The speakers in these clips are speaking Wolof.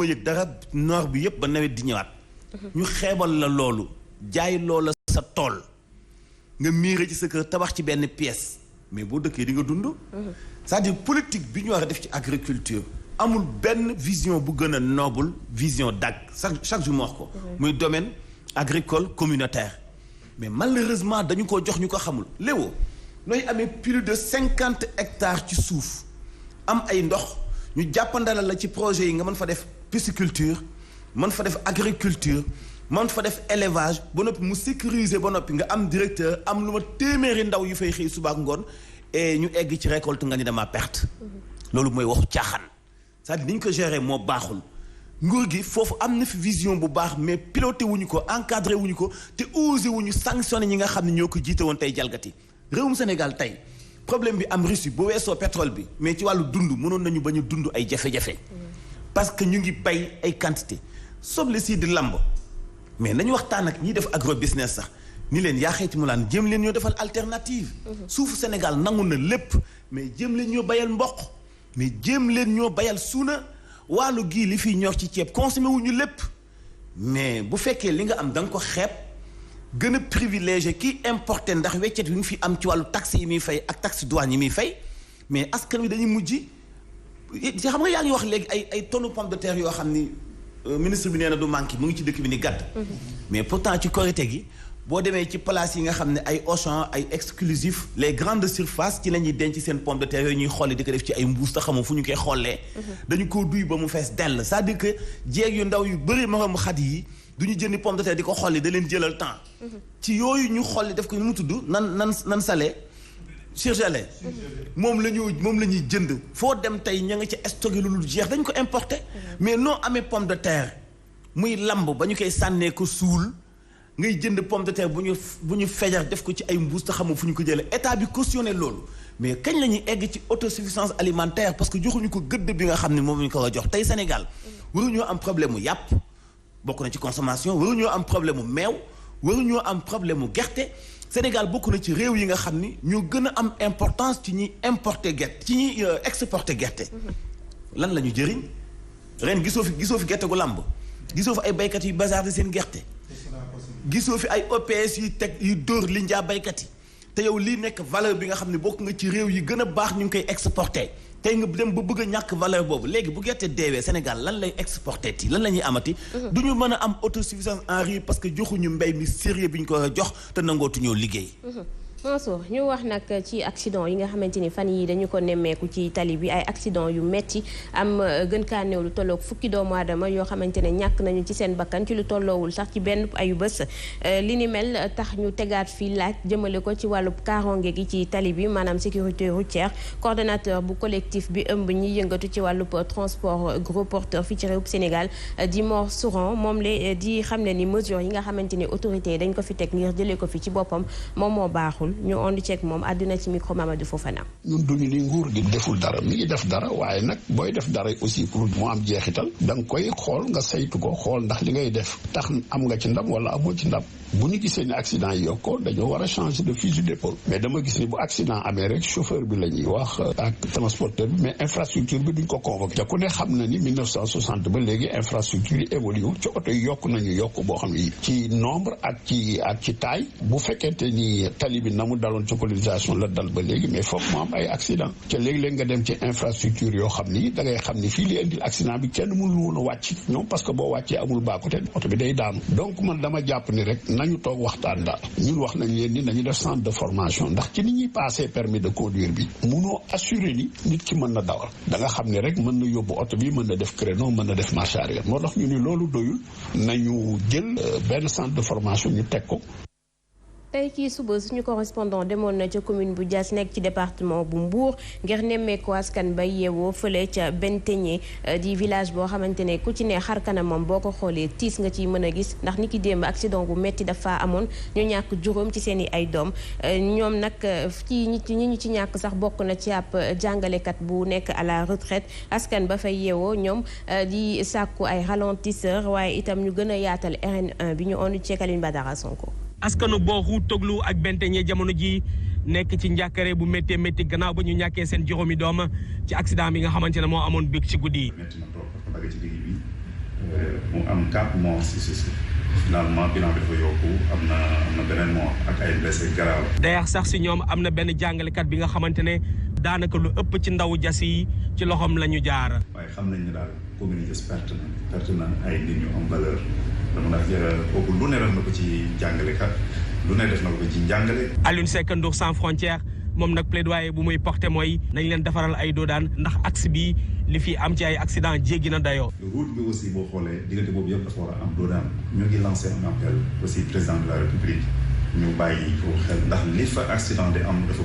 yëg dara noor bi yëpp ba nawet di ñëwaat. ñu xeebal la loolu jaay loola sa tool nga miire ci sa kër tabax ci benn pièce mais boo dëkkee di nga dund. c'est-à-dire politique bi ñu war a def ci agriculture amul benn vision bu gën a noble vision DAC chaque jour mu wax ko. muy domaine agricole communautaire. mais malheureusement dañu ko jox ñu ko xamul léwo nooy amee plus de 50 hectares ci suuf am ay ndox ñu jàppandala la ci projet yi nga mën fa def pisciculture mën fa def agriculture mën fa def élevage ba noppi mu sécuriser ba noppi nga am directeur am lu ma téeméeri ndaw yu fay xëy suba ak ngoon et ñu egg ci récolte nga ni dama perte. loolu mooy waxu caaxaan c'est-à-dire ni ñu ko gérer moo baaxul. nguur gi foofu am na fi vision bu baax mais piloté wuñu ko encadré wuñu ko te osé wuñu sanctionné ñi nga xam ne ñoo ko jiite woon tey jalgati réewum Sénégal tey problème bi am Russie bu weesoo pétrole bi mais ci wàllu dund mënoon nañu bañ a dund ay jafe-jafe. parce que ñu ngi bay ay quantité soble si di lamb mais nañu waxtaan ak ñiy def agro business sax ni leen yaa xeeti mu laan jéem leen ñoo defal alternative. suufu Sénégal nangu na lépp mais jéem leen ñoo bayal mboq mais jéem leen ñoo bayal suuna. wàllu gii li fiy ñor ci ceeb consommé wuñu lépp mais bu fekkee li nga am da nga ko xeeb gën a privilégié kii importé ndax weccet wi nga fi am ci wàllu taxe yi muy fay ak taxe douane yi muy fay mais askan wi dañuy mujj xam nga yaa ngi wax léegi ay tonne pomme de terre yoo xam ni ministre bi nee na du manqué mu ngi ci dëkk bi ni gàdd. mais pourtant ci Korité gi boo demee ci place yi nga xam ne ay Auchan ay exclusif les grandes surfaces ci la ñuy denc seen pomme de terre yooyu ñuy xolli di ko def ci ay mbuus te xamoo fu ñu koy xollee. dañu ko duy ba mu fees dell c'est-à-dire que jeeg yu ndaw yu bëri moromu xat yi du ñu jëndi pomme de terre di ko xolli da leen jëlal temps. ci yooyu ñu xolli def ko nu mu tudd nan salé surgelé. moom la ñuy jënd foo dem tey ña nga ci stocké lu jeex dañ ko importé. mais noo amee pomme de terre muy lamb ba ñu koy sànnee ko suul. ngay jënd pomme de terre bu ñu fejar def ko ci ay mbuus te xamoo fu ñu ko jëlee état bi cautionné loolu mais kañ la ñuy egg ci autosuffisance alimentaire parce que joxuñu ko gëdd bi nga xam ne moom ñu ko war a jox tey Sénégal waruñoo am problème mu yàpp bokk na ci consommation waruñoo am problème mu meew waruñoo am problème mu gerte Sénégal bokk na ci réew yi nga xam ni ñoo gën a am importance ci ñuy importer gerte ci ñuy exporter gerte. lan la ñu jëriñ ren gisoo fi gerte gu làmb gisoo fi ay baykat yu bazarder seen gerte. gisoo fi ay OPS yu dóor li njaa baykat yi te yow lii nekk valeur bi nga xam ne bokk nga ci réew yi gën a baax ñu ngi koy exporté tey nga dem ba bëgg a ñàkk valeur boobu léegi bu gerte deewee Sénégal lan lay exporté ti lan la ñuy amati. du ñu mën a am autosuffisance en riz parce que joxuñu mbéy mi sérieux bi ñu ko jox te nangootuñoo liggéey. Mansour ñu wax nag ci accident yi nga xamante ni fan yi dañu ko nemmeeku ci tali bi ay accident yu metti am gën kaa néew lu tolloog fukki doomu aadama yoo xamante ne ñàkk nañu ci seen bakkan ci lu tolloowul sax ci benn ayu bés li ni mel tax ñu tegaat fii laaj jëmale ko ci wàllu kaarange gi ci tali bi maanaam sécurité routière coordonnateur bu collectif bi ëmb ñi yëngatu ci wàllu transport gros porteur fii ci réewum Sénégal di Mor Souran moom la di xam ne ni mesures yi nga xamante ni autorités yi dañ ko fi teg ngir jëlee ko fi ci boppam moom moo baaxul ñu ondi ceeg moom àdduna ci micro Mamadou Fofana. ñun duñu ni nguur gi deful dara mi ngi def dara waaye nag booy def dara aussi pour mu am jeexital da nga koy xool nga saytu ko xool ndax li ngay def tax am nga ci ndam wala amoo ci ndam bu ñu gisee ni accident yi yokkoo dañoo war a changer de fusil d'épaule mais dama gis ni bu accident amee rek chauffeur bi la ñuy wax ak transporteur bi mais infrastructure bi duñ ko convoqué te ku ne xam na ni 1960 ba léegi infrastructure yi évolué wu ci oto yi yokk nañu yokk boo xam ne ci nombre ak ci taille bu fekkente ni tali bi na mu daloon ci colonisation la dal ba léegi mais foog mu am ay accident te léegi-léeg nga dem ci infrastructure yoo xam ni da ngay xam ni fii li indil accident bi kenn mënul woon a wàcc ñoom parce que boo wàccee amul baakote oto bi day daanu donc man dama jàpp ni rek nañu toog waxtaan daal ñun wax nañ leen ni nañu def centre de formation ndax ci ni ñuy passé permis de conduire bi munoo assurer ni nit ki mën na dawal da nga xam ne rek mën na yóbbu oto bi mën na def créneau mën na def marche arrière moo tax ñu ni loolu doyul nañu jël benn centre de formation ñu teg ko. tey ci suba suñu correspondant demoon na ca commune bu Diass nekk ci département bu Mbour ngir nemmeeku askan ba yeewoo fële ca Benteñe di village boo xamante ne ku ci ne xar kanamam boo ko xoolee tiis nga ciy mën a gis ndax ni ki démb accident bu metti dafa amoon ñu ñàkk juróom ci seen i ay doom ñoom nag ci ñi ñu ci ñàkk sax bokk na ci ab jàngalekat bu nekk à la retraite askan ba fay yeewoo ñoom di sàkku ay ralentisseur waaye itam ñu gën a yaatal RN1 bi ñu ondu ci Kaline Badara Sonko. askanu booxu toglu ak Benteñe jamono ji nekk ci njàkkare bu méttee métti gannaaw ba ñu ñàkkee seen juróomi doom ci accident bi nga xamante ne moo amoon bég ci guddi yi. métti na trop parce que ci digg bi mu am 4 morts si finalement bilan bi dafa yokku am na beneen mort ak ay blessés graves. d'ailleurs sax si ñoom am na benn jàngalekat bi nga xamante ne daanaka lu ëpp ci ndaw jas yi ci loxoom la ñu jaar. waaye xam nañ ne daal communauté perte na ay nit ñu am valeur dama nag kooku lu ne def na ko ci jàngalekat lu ne def na ko ci njàngale. Alioune Seck Ndour sans frontières moom nag plaidoyer bu muy porté mooy nañ leen defaral ay doodaan ndax axe bi li fi am ci ay accident jéggi na dayoo. route bi aussi boo xoolee diggante boobu yëpp dafa war a am doodaan ñu ngi lancé un appel aussi président de la république ñu bàyyi ko xel ndax li fa accident di am dafa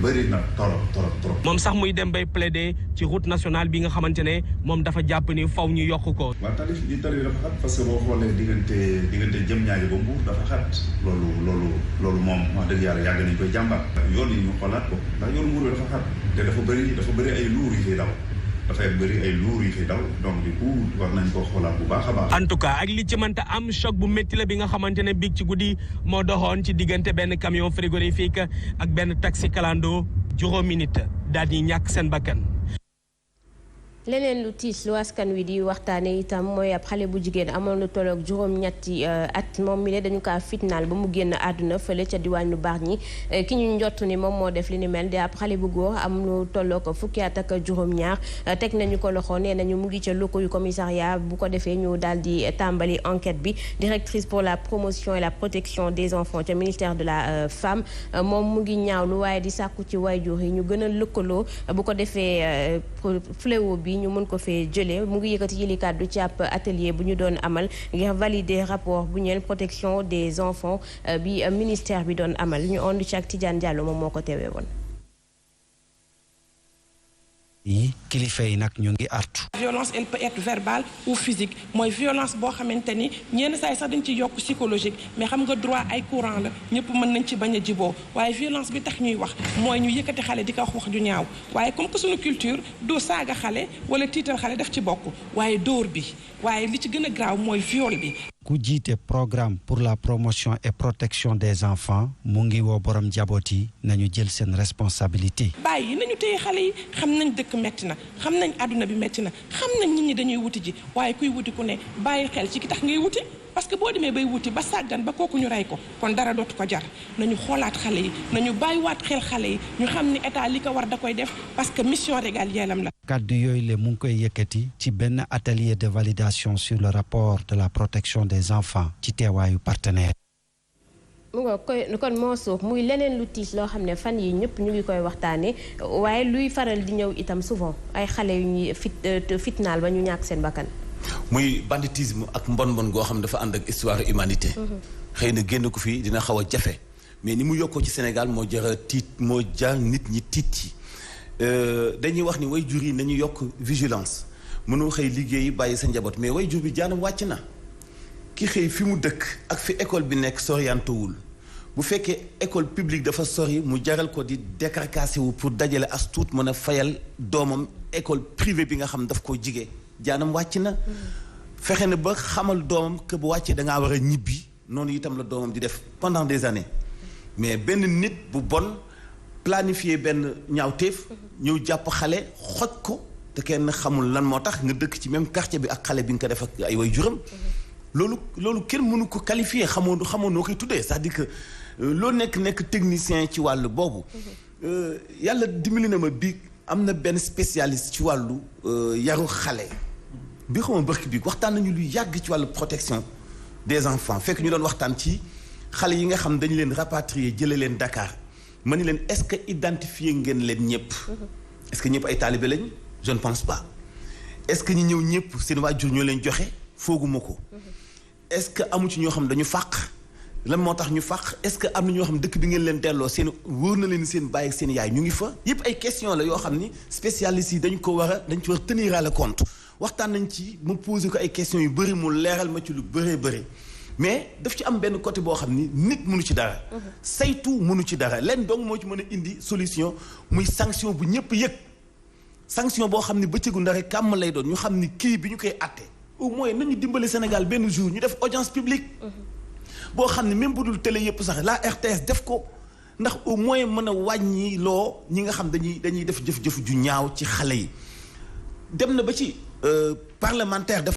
bëri na trop. moom sax muy dem bay plaider ci route nationale bi nga xamante ne moom dafa jàpp ni faw ñu yokk ko. waaw tali bi dafa xat parce que boo xoolee diggante jëm ñaari ba Mbuur dafa xat loolu moom wax dëgg yàlla yàgg nañu koy jàmbat. yoon yi ñu xoolaat ko ndax yoonu Mbuur dafa xat te dafa bëri ay luur yi fiy daw. dafay bëri ay luur yi fi daw donc du coup war nañ koo xoolaat bu baax a baax. en tout cas ak li ci mënta am choc bu métti la bi nga xamante ne biig ci guddi moo doxoon ci diggante benn camion frigorifique ak benn taxi kalando juróomi nit daal di ñàkk seen bakkan. leneen lu tiis lu askan wi di waxtaane itam mooy ab xale bu jigéen amoon lu tolloog juróom-ñetti at moom mi ne dañu kaa fitnaal ba mu génn àdduna fële ca diwaanu Bargny ki ñu njott ni moom moo def li ni mel di ab xale bu góor am lu tolloog fukki at ak juróom-ñaar teg nañu ko loxo nee nañu mu ngi ca locaux yu commissariat bu ko defee ñu daal di tàmbali enquête bi directrice pour la promotion et la protection des enfants ca ministère de la femme moom mu ngi ñaawlu waaye di sàkku ci waajur yi ñu gën a lëkkaloo bu ko defee fléau bi ñu mën ko fee jëlee mu ngi yëkkati yi li kàddu ci ab atelier bu ñu doon amal ngir valider rapport bu ñeel protection des enfants bi ministère bi doon amal ñu ond ci ak Tidiane Diallo moom moo ko teewee woon. kilifa yi nag ñu ngi artu. violence elle peut être verbale ou physique mooy violence boo xamante ni ñenn saa yi sax dañ ci yokk psychologique mais xam nga droit ay courant la ñëpp mën nañ ci bañ a jiboo waaye violence bi tax ñuy wax mooy ñu yëkkati xale di ko wax ju ñaaw waaye comme que suñu culture doo saaga xale wala tiital xale daf ci bokk waaye dóor bi waaye li ci gën a graaw mooy viol bi. ku jiite programme pour la promotion et protection des enfants mu ngi woo borom njaboot yi nañu jël seen responsabilité. bàyyi nañu téye xale yi xam nañ dëkk metti na xam nañ àdduna bi metti na xam nañ nit ñi dañuy wuti ji waaye kuy wuti ku ne bàyyi xel ci ki tax ngay wuti parce que boo demee bay wuti ba sàggan ba kooku ñu rey ko kon dara dootu ko jar nañu xoolaat xale yi nañu bàyyiwaat xel xale yi ñu xam ni état li ko war da koy def parce que mission régalienne am la. kàddu yooyu la mu ngi koy yëkkati ci benn atelier de validation sur le rapport de la protection des enfants ci teewaayu partenaire. mu nga koy kon moo suuf muy leneen lu tiis loo xam ne fan yi ñëpp ñu ngi koy waxtaane waaye luy faral di ñëw itam souvent ay xale yu ñuy fitnaal ba ñu ñàkk seen bakkan. muy banditisme ak mbon goo xam ne dafa ànd ak histoire humanité. xëy na génn ko fii dina xaw a jafe mais ni mu yokkoo ci Sénégal moo jar nit ñi tiit ci dañuy wax ni way jur yi nañu yokk vigilance mënoo xëy liggéeyi bàyyi sa njaboot mais way jur bi jaanam wàcc na ki xëy fi mu dëkk ak fi école bi nekk soriantowul bu fekkee école publique dafa sori mu jaral ko di décarcassé wu pour dajale as tuut mën a fayal doomam école privée bi nga xam daf koo jige jaanam wàcc na fexe na ba xamal doomam que bu wàccee dangaa war a ñibbi noonu itam la doomam di def pendant des années mais benn nit bu bon planifier benn ñaawteef ñëw jàpp xale xoj ko te kenn xamul lan moo tax nga dëkk ci même quartier bi ak xale bi nga ko def ak ay way juram loolu kenn mënu ko qualifier xamoo noo koy tuddee c'est-à-dire que loo nekk technicien ci wàllu boobu yàlla dimbali na ma bi am na benn spécialiste ci wàllu yaru xale bi xama bërki bi waxtaan nañu lu yàgg ci wàllu protection des enfants fekk ñu doon waxtaan ci xale yi nga xam dañu leen rapatrier jële leen Dakar ma ni leen est-ce que identifier ngeen leen ñëpp est-ce que ñëpp ay taalibe lañ je ne pense pas est-ce que ñi ñëw ñëpp seen waajur ñoo leen joxe fooguma ko est-ce que amu ci ñoo xam dañu fàq lan moo tax ñu fàq est-ce que am na ñoo xam dëkk bi ngeen leen delloo seen wóor na leen seen baay ak seen yaay ñu ngi fa yëpp ay question la yoo xam ni spécialistes yi dañ ci war a tenir à le compte waxtaan nañ ci mu posé ko ay questions yu bëri mu leeral ma ci lu bëree bëri mais daf ci am benn côté boo xam ni nit mënu ci dara saytu mënu ci dara leen donc moo ci mën a indi solution muy sanction bu ñëpp yëg sanction boo xam ni bëccëgu ndare kàmm lay doon ñu xam ni kii bi ñu koy atte au moins nañu dimbali Sénégal benn jour ñu def audience publique boo xam ne même bu dul télé yëpp sax la RTS def ko ndax au moins mën a wàññi loo ñi nga xam dañuy def jëf-jëf ju ñaaw ci xale yi dem na ba ci parlementaire def